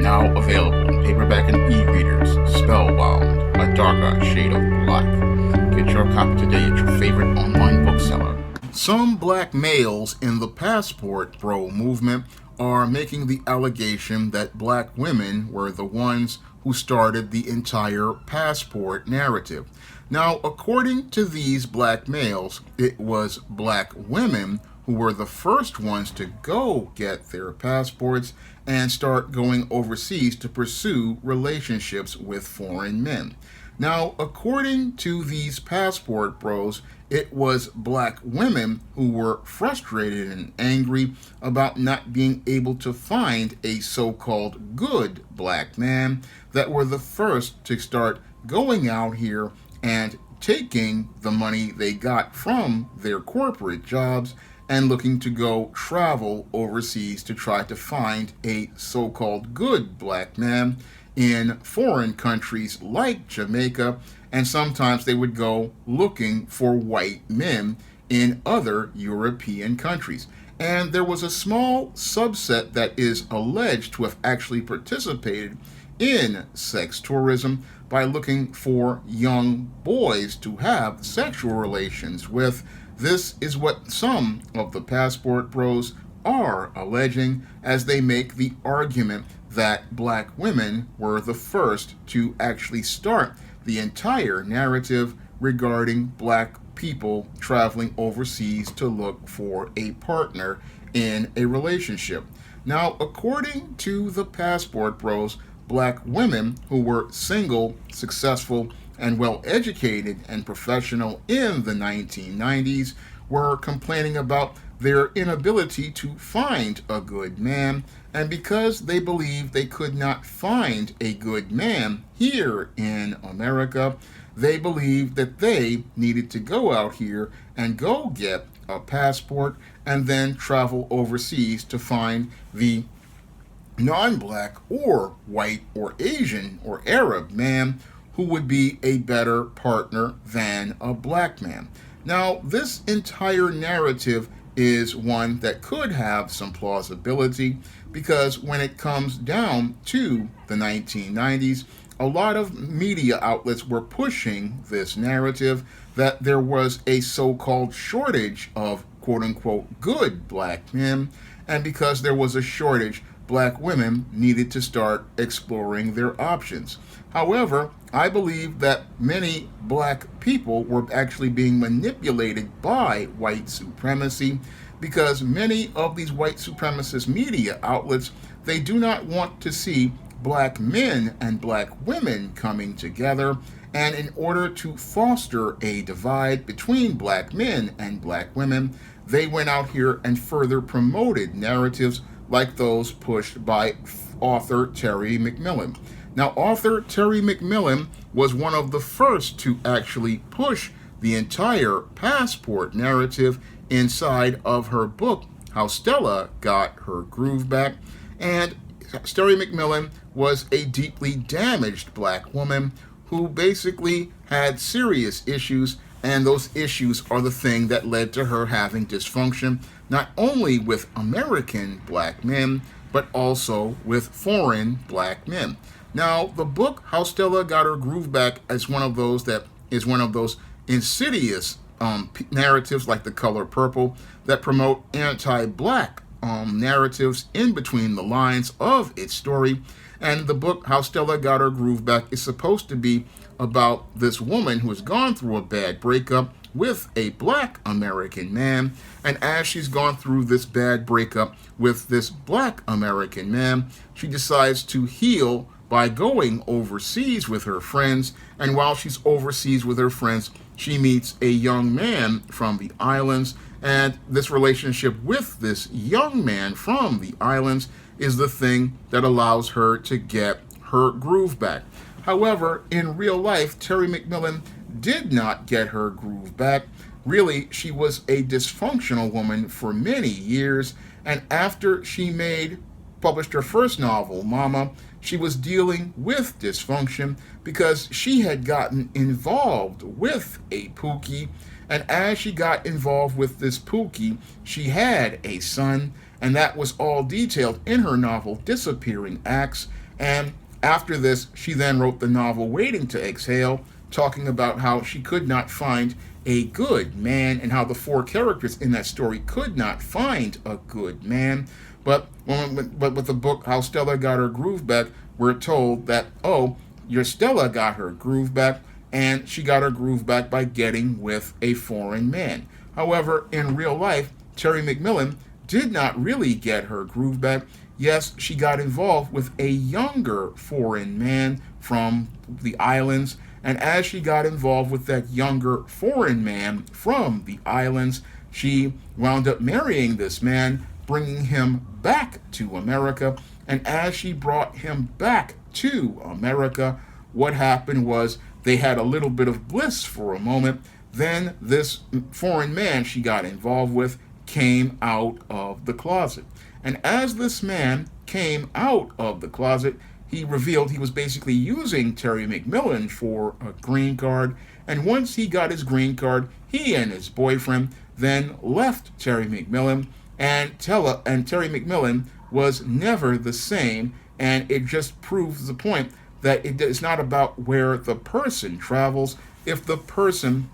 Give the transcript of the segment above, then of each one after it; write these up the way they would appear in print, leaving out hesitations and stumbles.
now available in paperback and e-readers. Spellbound, A Darker Shade of Black. Get your copy today at your favorite online bookseller. Some black males in the passport bro movement are making the allegation that black women were the ones who started the entire passport narrative. Now, according to these black males, it was black women who were the first ones to go get their passports and start going overseas to pursue relationships with foreign men. Now, according to these passport bros, it was black women who were frustrated and angry about not being able to find a so-called good black man that were the first to start going out here and taking the money they got from their corporate jobs and looking to go travel overseas to try to find a so-called good black man in foreign countries like Jamaica, and sometimes they would go looking for white men in other European countries. And there was a small subset that is alleged to have actually participated in sex tourism by looking for young boys to have sexual relations with. This is what some of the passport bros are alleging as they make the argument that black women were the first to actually start the entire narrative regarding black people traveling overseas to look for a partner in a relationship. Now, according to the passport bros, black women who were single, successful, and well-educated and professional in the 1990s were complaining about their inability to find a good man, and because they believed they could not find a good man here in America, they believed that they needed to go out here and go get a passport and then travel overseas to find the non-black or white or Asian or Arab man who would be a better partner than a black man. Now, this entire narrative is one that could have some plausibility because when it comes down to the 1990s, a lot of media outlets were pushing this narrative that there was a so-called shortage of quote-unquote good black men, and because there was a shortage, black women needed to start exploring their options. However, I believe that many black people were actually being manipulated by white supremacy because many of these white supremacist media outlets, they do not want to see black men and black women coming together. And in order to foster a divide between black men and black women, they went out here and further promoted narratives like those pushed by author Terry McMillan. Now, author Terry McMillan was one of the first to actually push the entire passport narrative inside of her book, How Stella Got Her Groove Back. And Terry McMillan was a deeply damaged black woman who basically had serious issues, and those issues are the thing that led to her having dysfunction, not only with American black men, but also with foreign black men. Now, the book, How Stella Got Her Groove Back, is one of those that is one of those insidious narratives like The Color Purple that promote anti-black narratives in between the lines of its story. And the book, How Stella Got Her Groove Back, is supposed to be about this woman who has gone through a bad breakup with a black American man. And as she's gone through this bad breakup with this black American man, she decides to heal by going overseas with her friends. And while she's overseas with her friends, she meets a young man from the islands. And this relationship with this young man from the islands is the thing that allows her to get her groove back. However, in real life, Terry McMillan did not get her groove back. Really, she was a dysfunctional woman for many years, and after she published her first novel, Mama, she was dealing with dysfunction because she had gotten involved with a Pookie, and as she got involved with this Pookie, she had a son, and that was all detailed in her novel, Disappearing Acts. And after this, she then wrote the novel Waiting to Exhale, talking about how she could not find a good man and how the four characters in that story could not find a good man. But with the book How Stella Got Her Groove Back, we're told that, oh, your Stella got her groove back, and she got her groove back by getting with a foreign man. However, in real life, Terry McMillan did not really get her groove back. Yes, she got involved with a younger foreign man from the islands, and as she got involved with that younger foreign man from the islands, she wound up marrying this man, bringing him back to America. And as she brought him back to America, what happened was they had a little bit of bliss for a moment. Then this foreign man she got involved with came out of the closet. And as this man came out of the closet, he revealed he was basically using Terry McMillan for a green card. And once he got his green card, he and his boyfriend then left Terry McMillan, and Terry McMillan was never the same. And it just proves the point that it is not about where the person travels. If the person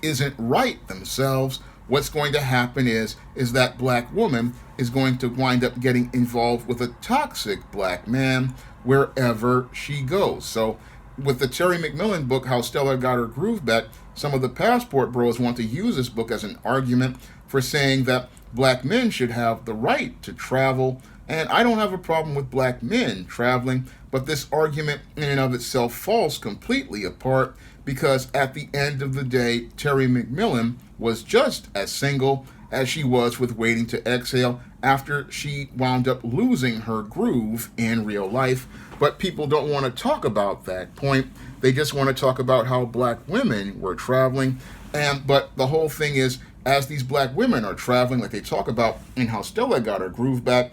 isn't right themselves, what's going to happen is that black woman is going to wind up getting involved with a toxic black man wherever she goes. So with the Terry McMillan book, How Stella Got Her Groove Back, some of the passport bros want to use this book as an argument for saying that black men should have the right to travel. And I don't have a problem with black men traveling, but this argument in and of itself falls completely apart, because at the end of the day, Terry McMillan was just as single as she was with Waiting to Exhale after she wound up losing her groove in real life. But people don't want to talk about that point. They just want to talk about how black women were traveling. But the whole thing is, as these black women are traveling, like they talk about in How Stella Got Her Groove Back,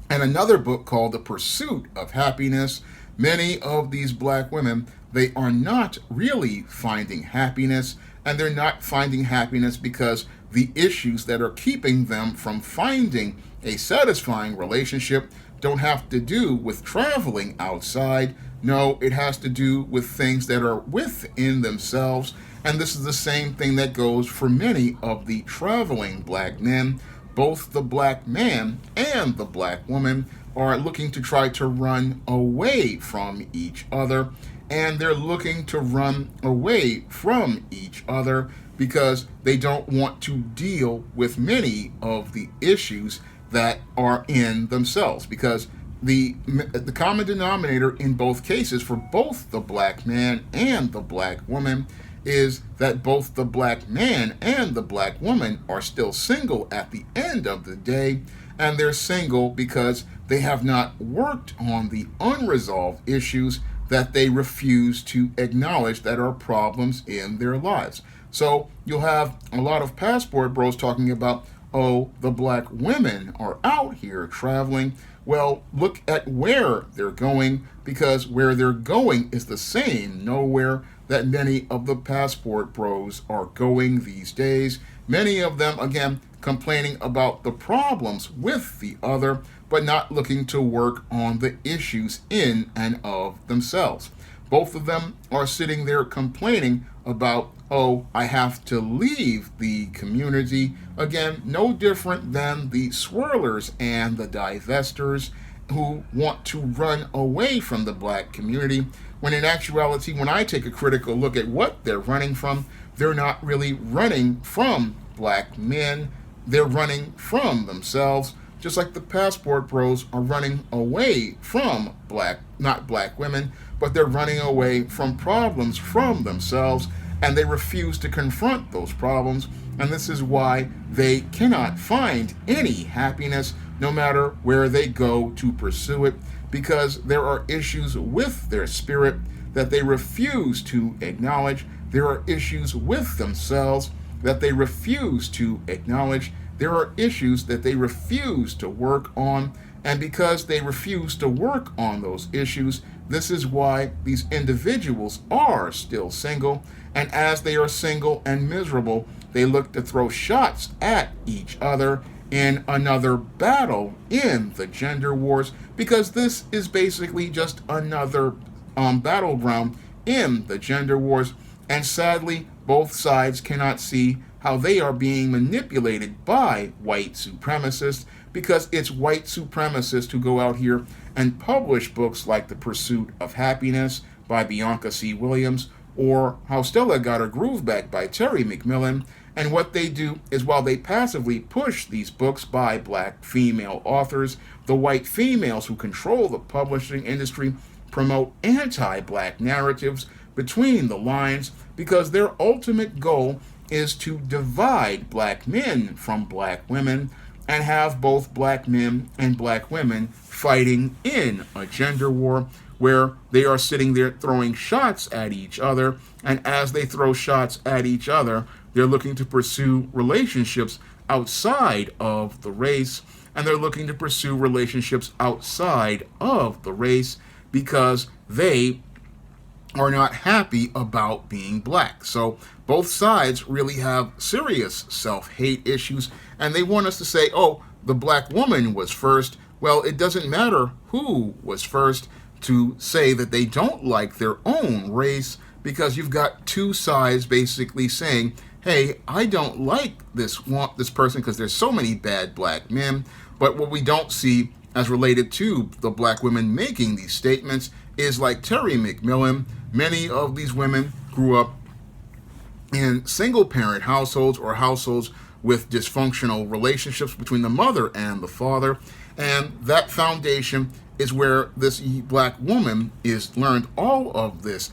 and another book called The Pursuit of Happiness, many of these black women, they are not really finding happiness, and they're not finding happiness because the issues that are keeping them from finding a satisfying relationship don't have to do with traveling outside. No, it has to do with things that are within themselves, and this is the same thing that goes for many of the traveling black men. Both the black man and the black woman are looking to try to run away from each other, and they're looking to run away from each other because they don't want to deal with many of the issues that are in themselves. Because the common denominator in both cases for both the black man and the black woman is that both the black man and the black woman are still single at the end of the day, and they're single because they have not worked on the unresolved issues that they refuse to acknowledge that are problems in their lives. So you'll have a lot of passport bros talking about, oh, the black women are out here traveling. Well, look at where they're going, because where they're going is the same nowhere that many of the passport bros are going these days. Many of them, again, complaining about the problems with the other, but not looking to work on the issues in and of themselves. Both of them are sitting there complaining about, oh, I have to leave the community. Again, no different than the swirlers and the divestors who want to run away from the black community, when in actuality, when I take a critical look at what they're running from, they're not really running from black men. They're running from themselves, just like the passport bros are running away from not black women, but they're running away from problems from themselves, and they refuse to confront those problems. And this is why they cannot find any happiness no matter where they go to pursue it, because there are issues with their spirit that they refuse to acknowledge. There are issues with themselves that they refuse to acknowledge. There are issues that they refuse to work on. And because they refuse to work on those issues, this is why these individuals are still single. And as they are single and miserable, they look to throw shots at each other in another battle in the gender wars, because this is basically just another battleground in the gender wars. And sadly, both sides cannot see how they are being manipulated by white supremacists, because it's white supremacists who go out here and publish books like The Pursuit of Happiness by Bianca C. Williams, or How Stella Got Her Groove Back by Terry McMillan. And what they do is, while they passively push these books by black female authors, the white females who control the publishing industry promote anti-black narratives between the lines, because their ultimate goal is to divide black men from black women and have both black men and black women fighting in a gender war where they are sitting there throwing shots at each other. And as they throw shots at each other, they're looking to pursue relationships outside of the race, and they're looking to pursue relationships outside of the race because they are not happy about being black. So both sides really have serious self-hate issues, and they want us to say, oh, the black woman was first. Well, it doesn't matter who was first to say that they don't like their own race, because you've got two sides basically saying, hey, I don't like this person because there's so many bad black men. But what we don't see as related to the black women making these statements is, like Terry McMillan, many of these women grew up in single-parent households or households with dysfunctional relationships between the mother and the father. And that foundation is where this black woman is learned all of this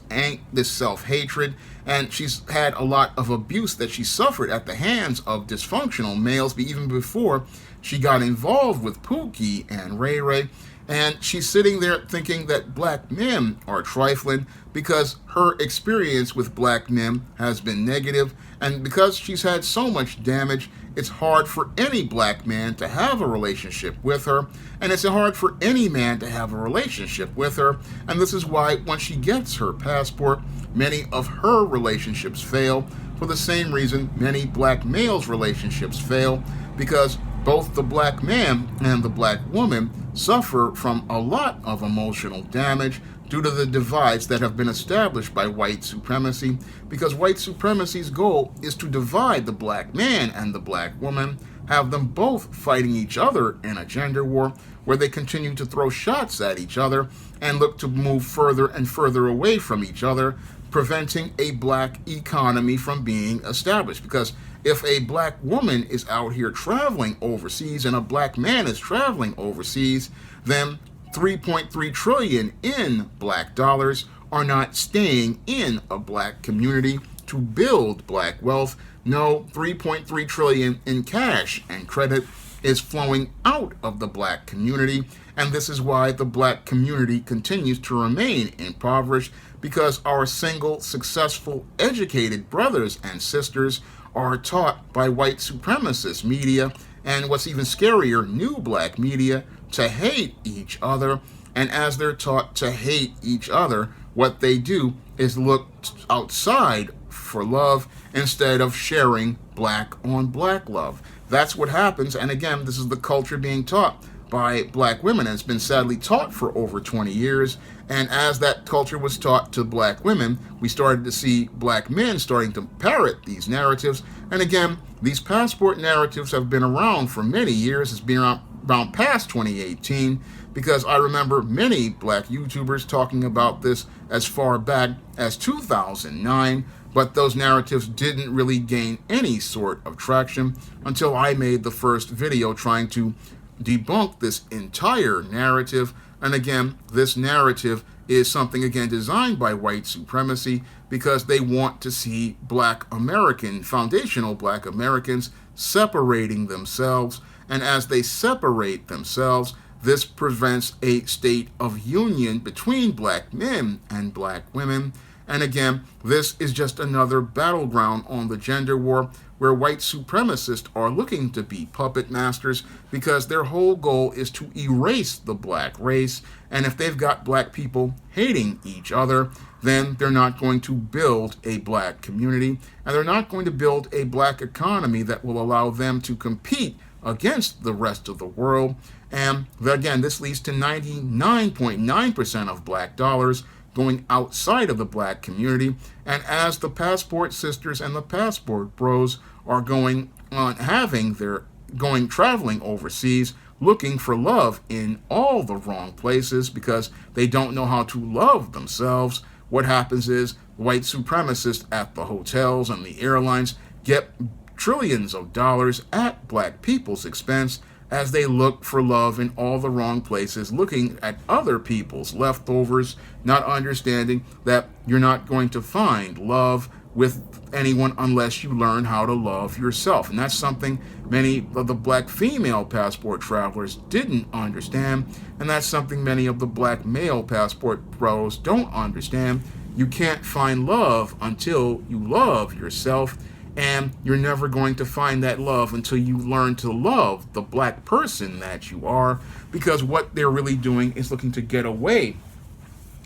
self-hatred, and she's had a lot of abuse that she suffered at the hands of dysfunctional males, even before she got involved with Pookie and Ray Ray. And she's sitting there thinking that black men are trifling because her experience with black men has been negative, and because she's had so much damage, it's hard for any black man to have a relationship with her, and it's hard for any man to have a relationship with her. And this is why once she gets her passport, many of her relationships fail. For the same reason many black males' relationships fail, because both the black man and the black woman suffer from a lot of emotional damage due to the divides that have been established by white supremacy, because white supremacy's goal is to divide the black man and the black woman, have them both fighting each other in a gender war where they continue to throw shots at each other and look to move further and further away from each other, preventing a black economy from being established. Because if a black woman is out here traveling overseas and a black man is traveling overseas, then 3.3 trillion in black dollars are not staying in a black community to build black wealth. No, 3.3 trillion in cash and credit is flowing out of the black community, and this is why the black community continues to remain impoverished, because our single, successful, educated brothers and sisters are taught by white supremacist media, and what's even scarier, new black media, to hate each other. And as they're taught to hate each other, what they do is look outside for love instead of sharing black on black love. That's what happens. And again, this is the culture being taught by black women, and it's been sadly taught for over 20 years. And as that culture was taught to black women, we started to see black men starting to parrot these narratives. And again, these passport narratives have been around for many years. It's been around past 2018, because I remember many black YouTubers talking about this as far back as 2009, but those narratives didn't really gain any sort of traction until I made the first video trying to debunk this entire narrative. And again, this narrative is something, again, designed by white supremacy, because they want to see black American, foundational black Americans, separating themselves. And as they separate themselves, this prevents a state of union between black men and black women. And again, this is just another battleground on the gender war, where white supremacists are looking to be puppet masters, because their whole goal is to erase the black race. And if they've got black people hating each other, then they're not going to build a black community, and they're not going to build a black economy that will allow them to compete against the rest of the world. And again, this leads to 99.9% of black dollars going outside of the black community. And as the passport sisters and the passport bros are going on having their going traveling overseas, looking for love in all the wrong places because they don't know how to love themselves, what happens is white supremacists at the hotels and the airlines get trillions of dollars at black people's expense as they look for love in all the wrong places, looking at other people's leftovers, not understanding that you're not going to find love with anyone unless you learn how to love yourself. And that's something many of the black female passport travelers didn't understand, and that's something many of the black male passport bros don't understand. You can't find love until you love yourself, and you're never going to find that love until you learn to love the black person that you are, because what they're really doing is looking to get away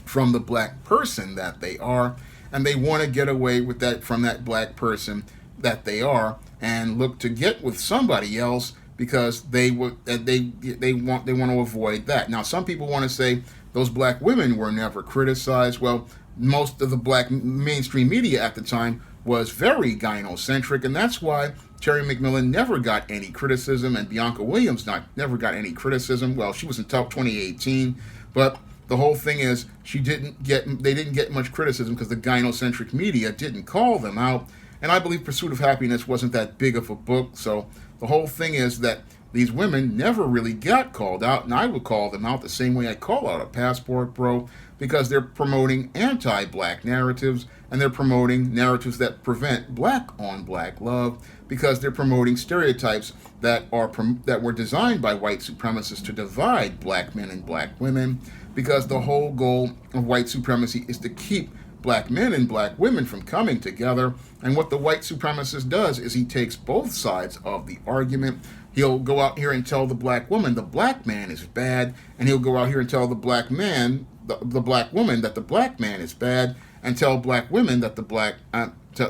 from the black person that they are, and they want to get away with that from that black person that they are and look to get with somebody else because they want to avoid that. Now, some people want to say those black women were never criticized. Well, most of the black mainstream media at the time was very gynocentric, and that's why Terry McMillan never got any criticism and Bianca Williams never got any criticism. Well, she was until 2018, but the whole thing is they didn't get much criticism because the gynocentric media didn't call them out. And I believe Pursuit of Happiness wasn't that big of a book. So the whole thing is that these women never really got called out, and I would call them out the same way I call out a passport bro, because they're promoting anti-black narratives, and they're promoting narratives that prevent black on black love, because they're promoting stereotypes that were designed by white supremacists to divide black men and black women, because the whole goal of white supremacy is to keep black men and black women from coming together. And what the white supremacist does is he takes both sides of the argument. He'll go out here and tell the black woman the black man is bad, and he'll go out here and tell the black man, the black woman, that the black man is bad, and tell black women that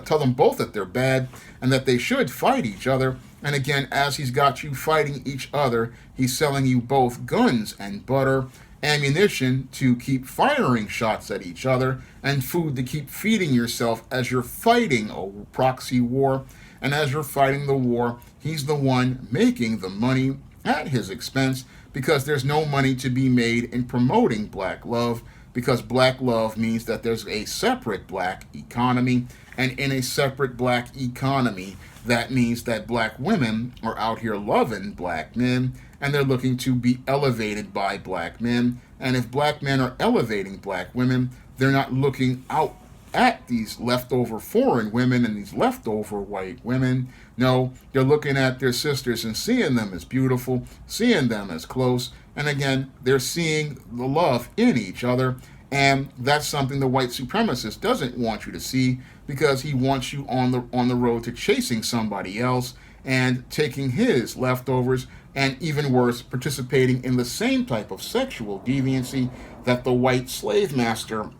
tell them both that they're bad and that they should fight each other. And again, as he's got you fighting each other, he's selling you both guns and butter, ammunition to keep firing shots at each other, and food to keep feeding yourself as you're fighting a proxy war. And as you're fighting the war, he's the one making the money at his expense, because there's no money to be made in promoting black love, because black love means that there's a separate black economy, and in a separate black economy, that means that black women are out here loving black men, and they're looking to be elevated by black men. And if black men are elevating black women, they're not looking out at these leftover foreign women and these leftover white women. No, they're looking at their sisters and seeing them as beautiful, seeing them as close, and again, they're seeing the love in each other. And that's something the white supremacist doesn't want you to see, because he wants you on the road to chasing somebody else and taking his leftovers, and even worse, participating in the same type of sexual deviancy that the white slave master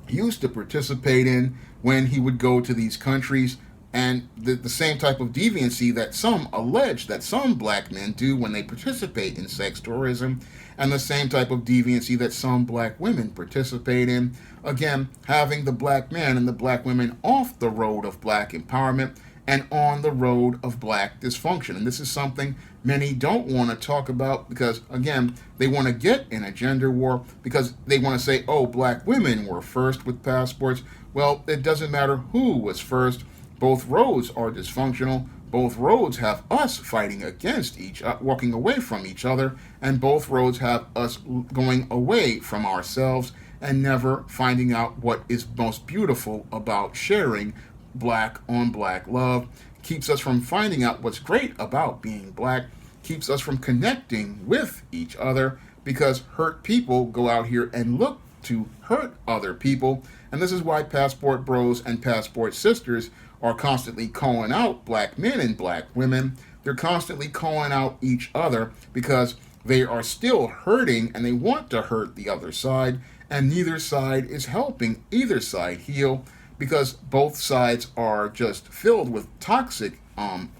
used to participate in when he would go to these countries, and the same type of deviancy that some allege that some black men do when they participate in sex tourism, and the same type of deviancy that some black women participate in. Again, having the black man and the black women off the road of black empowerment and on the road of black dysfunction. And this is something many don't want to talk about, because, again, they want to get in a gender war because they want to say, oh, black women were first with passports. Well, it doesn't matter who was first. Both roads are dysfunctional. Both roads have us fighting against walking away from each other, and both roads have us going away from ourselves and never finding out what is most beautiful about sharing black on black love. Keeps us from finding out what's great about being black, keeps us from connecting with each other, because hurt people go out here and look to hurt other people. And this is why passport bros and passport sisters are constantly calling out black men and black women. They're constantly calling out each other because they are still hurting and they want to hurt the other side, and neither side is helping either side heal, because both sides are just filled with toxic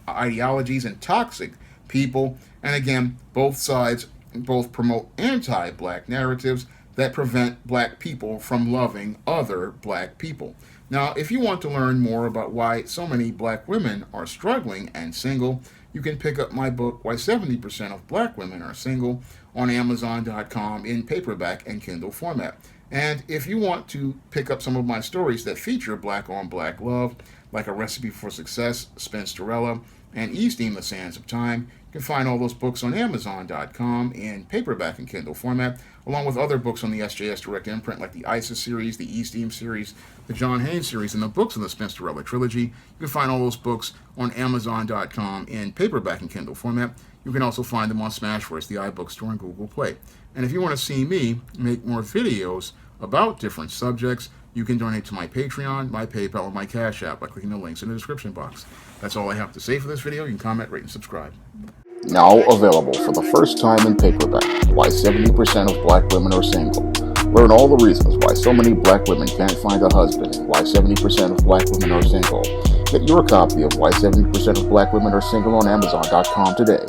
ideologies and toxic people. And again, both sides both promote anti-black narratives that prevent black people from loving other black people. Now, if you want to learn more about why so many black women are struggling and single, you can pick up my book, Why 70% of Black Women Are Single, on Amazon.com in paperback and Kindle format. And if you want to pick up some of my stories that feature black on black love, like A Recipe for Success, Spinsterella, and Esteem the Sands of Time, you can find all those books on Amazon.com in paperback and Kindle format, along with other books on the SJS Direct Imprint, like the Isis series, the Esteem series, the John Haynes series, and the books in the Spinsterella trilogy. You can find all those books on Amazon.com in paperback and Kindle format. You can also find them on Smashwords, the iBook Store, and Google Play. And if you want to see me make more videos about different subjects, you can donate to my Patreon, my PayPal, or my Cash App by clicking the links in the description box. That's all I have to say for this video. You can comment, rate, and subscribe. Now available for the first time in paperback, Why 70% of Black Women Are Single. Learn all the reasons why so many black women can't find a husband and why 70% of black women are single. Get your copy of Why 70% of Black Women Are Single on Amazon.com today.